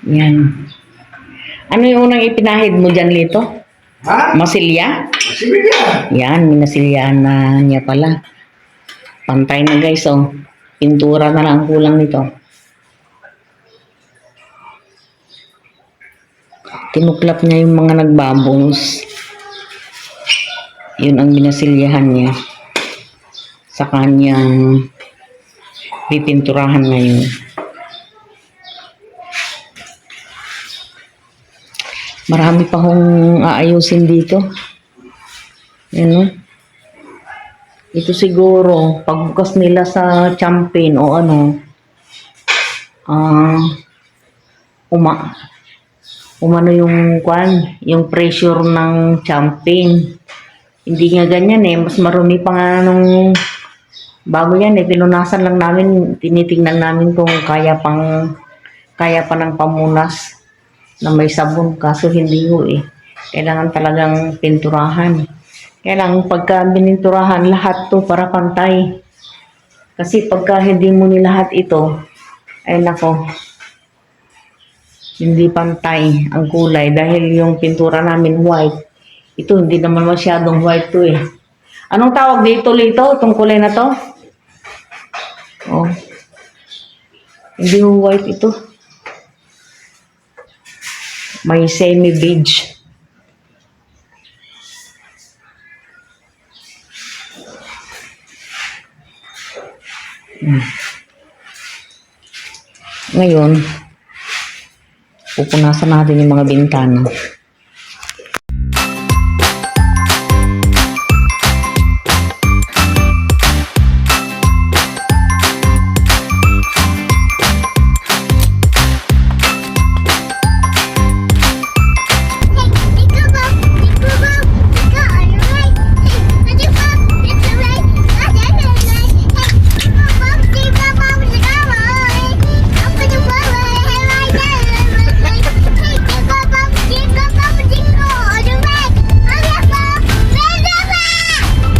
Yan. Ano yung unang ipinahid mo dyan, Lito? Ha? Masilya? Masilya. Yan, minasilyahan na niya pala. Pantay na guys, oh. Pintura na lang ang kulang nito. Tinuklap niya yung mga nagbabons. Yun ang binasilyahan niya. Sa kanyang pipinturahan ngayon. Marami pa hong aayusin dito. Yan, no? Ito siguro, pagbukas nila sa champagne o ano, umano yung yung pressure ng champagne. Hindi nga ganyan eh, mas marumi pa nga nung bago yan eh, pinunasan lang namin, tinitingnan namin kung kaya pa ng pamunas na may sabon, kaso hindi ho eh. Kailangan talagang pinturahan. Kailangan pagka bininturahan lahat to para pantay. Kasi pagka hindi mo ni lahat ito, ay nako, hindi pantay ang kulay dahil yung pintura namin white. Ito hindi naman masyadong white to eh. Anong tawag dito, Lito? Itong kulay na to? Oh. Hindi ho white ito. May semi-beige. Ngayon, pupunasan natin yung mga bintana.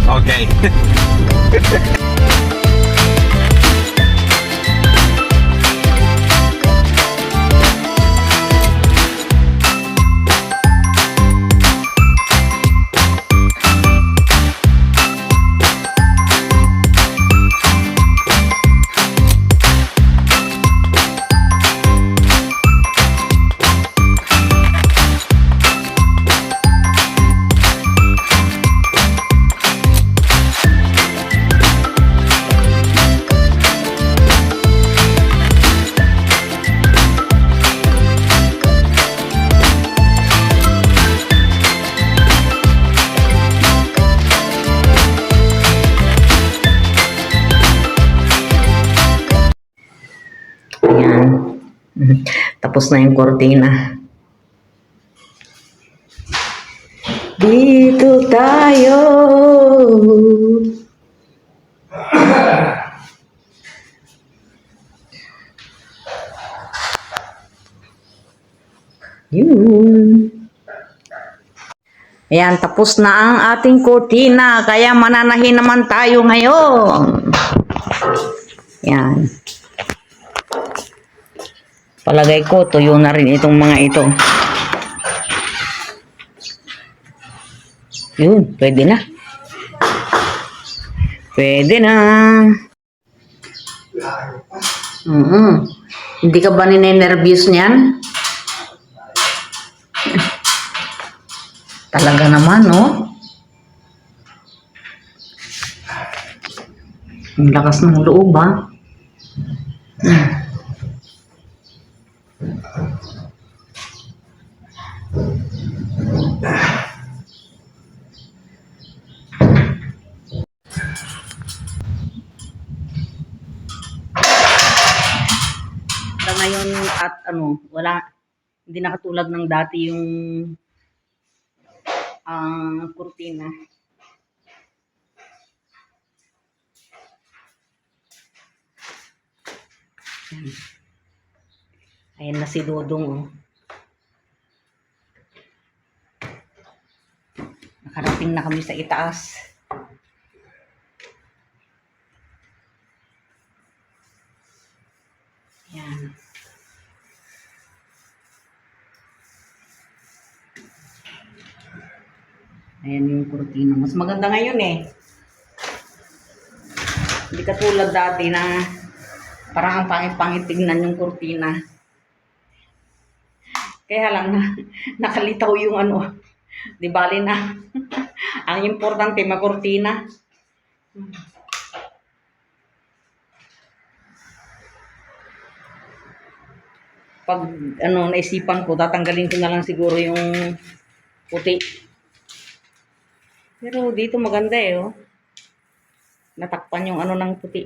Okay. Ayan. Tapos na yung kortina. Dito tayo. Yun. Ayan, tapos na ang ating kortina. Kaya mananahin naman tayo ngayon. Ayan. Palagay ko, tuyo na rin itong mga ito. Yun, pwede na. Pwede na. Hindi ka ba ninenervyos niyan? Talaga naman, no? Ang lakas ng loob, ha? Ngayon at wala, hindi na katulad ng dati yung kurtina. Ayan na si Dodong, oh. Nakarating na kami sa itaas. Yan. Ayan yung kurtina. Mas maganda ngayon eh. Hindi katulad dati na parang ang pangit-pangit tignan yung kurtina. Kaya lang na nakalitaw yung ano. Di bali na. Ang importante makurtina. Pag ano naisipan ko, tatanggalin ko na lang siguro yung puti. Pero dito maganda eh, oh. Natakpan yung ano ng puti.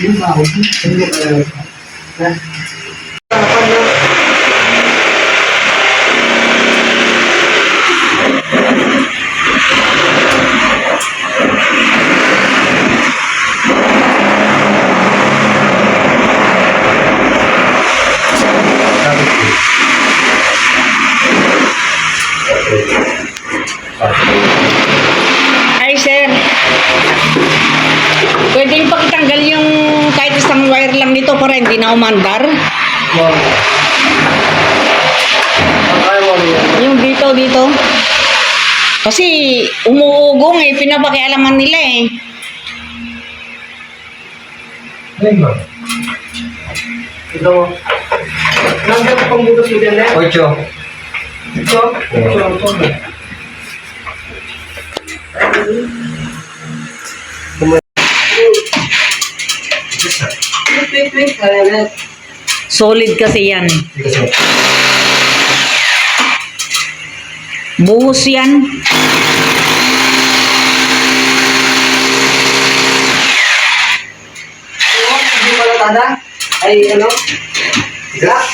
Yung bago. Ay, sir. Pwedeng pagtanggal yung kahit isang wire lang nito para hindi na umandar. Yung dito. Kasi umuugong eh, pinapakialaman nila eh. Ayun ba? Ito. Nandiyan ko pang butos yung dyan eh? 8. Ito? 8. Solid kasi yan. Buhos yan. Hindi pala tada? Ay, ano? Glass?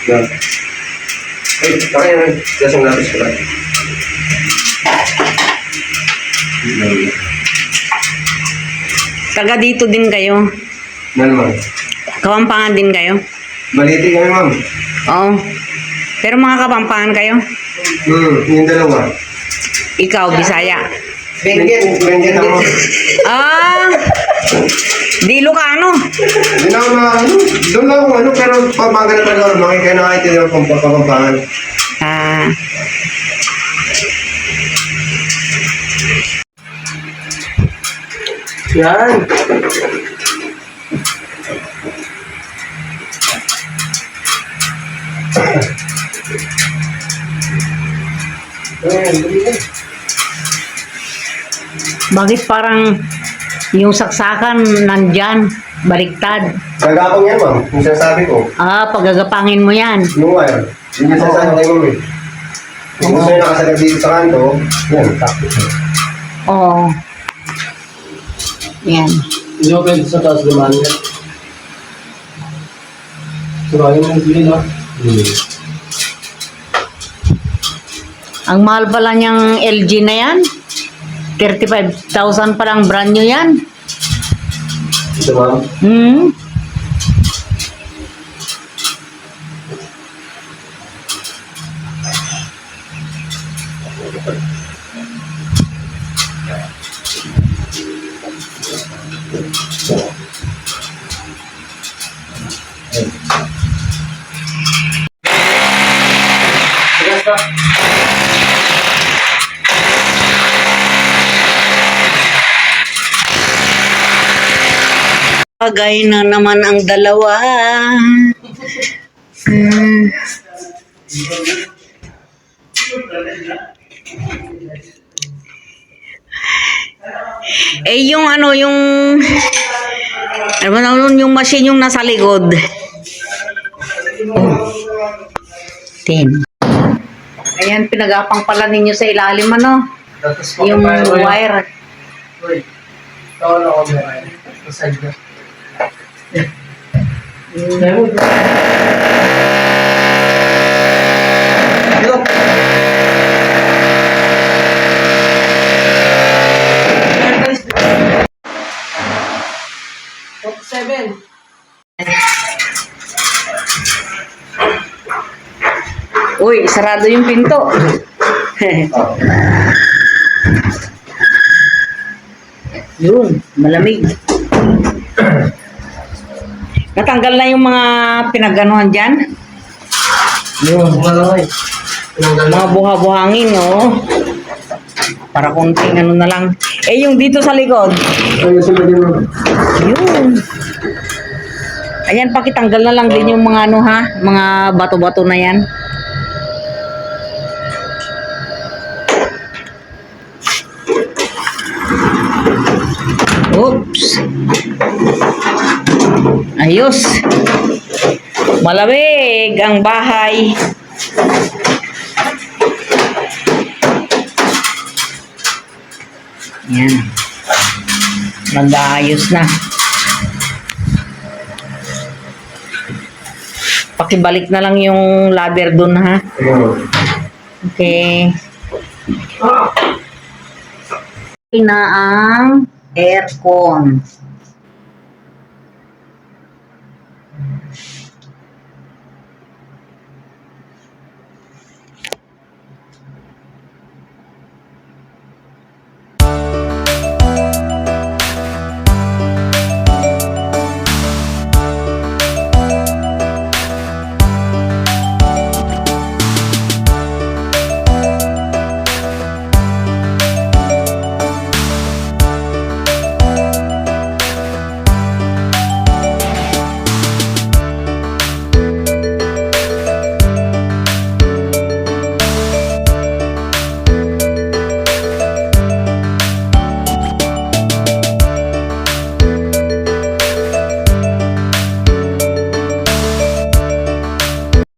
Yan. Ay, kaya na. Lasang lapis ko lang. Taga dito din kayo. Na naman. Kapampangan din kayo. Maliti kami, ma'am. Oo. Pero mga kapampangan kayo. Yung dalawa. Ikaw, Bisaya. Benggit ako. Ah! Di Ilocano. Hindi na ako na, doon lang ako, pero Pampanga na talaga, makikaya nakakita ng Pampangan. Ah. Yan. Bakit parang yung saksakan nandyan, baliktad? Gagapang yan, ma'am. Yung sinasabi ko. Ah, paggagapangin mo yan. Yung wire. Yung sinasabi ko, ma'am. Kung gusto nyo nakasalag dito sa kanto, yan, tapos. Oo. Yan. Hindi mo pwede sa taas naman yan. Surahin mo yung bili, no? Ang mahal pala niyang LG na yan. 35,000 pa lang brand new yan. Ito, ma'am. Hmm. Bagay na naman ang dalawa. Hmm. Eh, yung ano, yung machine yung nasa likod. Oh. 10. Ayan, pinagapang pala ninyo sa ilalim, ano? Yung wire. Uy, tawal ako meron. Masag na. Uy, sarado yung pinto. Yun, malamig. Natanggal na yung mga pinaganuhan dyan. Yun. Mga buha-buhangin, no? Para konting ano na lang. Eh, yung dito sa likod. Ayun, sila din mo. Yun. Ayan, pakitanggal na lang din yung mga ano ha, mga bato-bato na yan. Oops. Ayos. Malamig ang bahay. Yan. Nag-aayos na. Pakibalik na lang yung ladder dun ha. Ayun. Okay. Na ang aircon.